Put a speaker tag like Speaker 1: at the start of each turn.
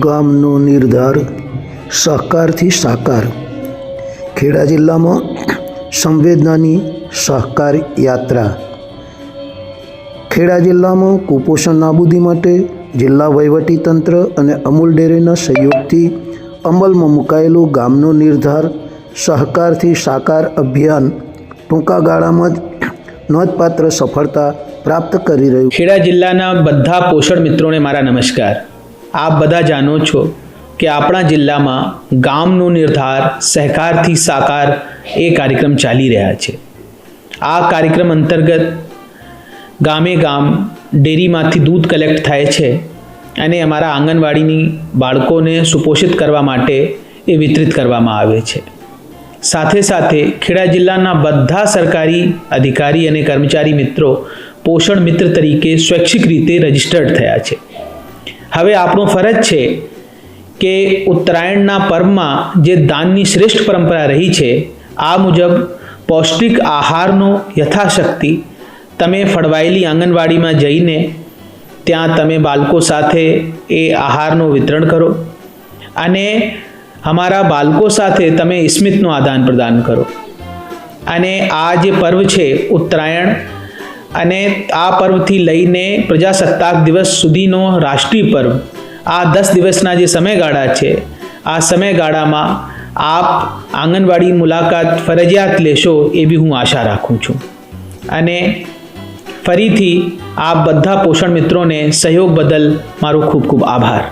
Speaker 1: ગામનો નિર્ધાર સહકારથી સાકાર. ખેડા જિલ્લામાં સંવેદનાની સહકાર યાત્રા. ખેડા જિલ્લામાં કુપોષણ નાબૂદી માટે જિલ્લા વહીવટીતંત્ર અને અમૂલ ડેરીના સહયોગથી અમલમાં મુકાયેલું ગામનો નિર્ધાર સહકારથી સાકાર અભિયાન ટૂંકા ગાળામાં જ નોંધપાત્ર સફળતા પ્રાપ્ત કરી રહ્યું.
Speaker 2: ખેડા જિલ્લાના બધા પોષણ મિત્રોને મારા નમસ્કાર. આપ બધા જાણો છો કે આપણા જિલ્લામાં ગામનો નિર્ધાર સહકારથી સાકાર એ કાર્યક્રમ ચાલી રહ્યા છે. આ કાર્યક્રમ અંતર્ગત ગામે ગામ ડેરીમાંથી દૂધ કલેક્ટ થાય છે અને અમારા આંગણવાડીની બાળકોને સુપોષિત કરવા માટે એ વિતરિત કરવામાં આવે છે. સાથે સાથે ખેડા જિલ્લાના બધા સરકારી અધિકારી અને કર્મચારી મિત્રો પોષણ મિત્ર તરીકે સ્વૈચ્છિક રીતે રજિસ્ટર્ડ થયા છે. હવે આપણો ફરજ છે કે ઉત્તરાયણના પર્વમાં જે દાનની શ્રેષ્ઠ પરંપરા રહી છે આ મુજબ પૌષ્ટિક આહારનો યથાશક્તિ તમે ફળવાયેલી આંગણવાડીમાં જઈને ત્યાં તમે બાળકો સાથે એ આહારનું વિતરણ કરો અને અમારા બાળકો સાથે તમે સ્મિતનું આદાન પ્રદાન કરો. અને આ જે પર્વ છે ઉત્તરાયણ અને આ પર્વથી લઈને પ્રજાસત્તાક દિવસ સુધીનો રાષ્ટ્રીય પર્વ, આ 10 દિવસના જે સમયગાળા છે આ સમયગાળામાં આપ આંગણવાડી મુલાકાત ફરજિયાત લેશો એવી હું આશા રાખું છું. અને ફરીથી આપ બધા પોષણ મિત્રોને સહયોગ બદલ મારો ખૂબ ખૂબ આભાર.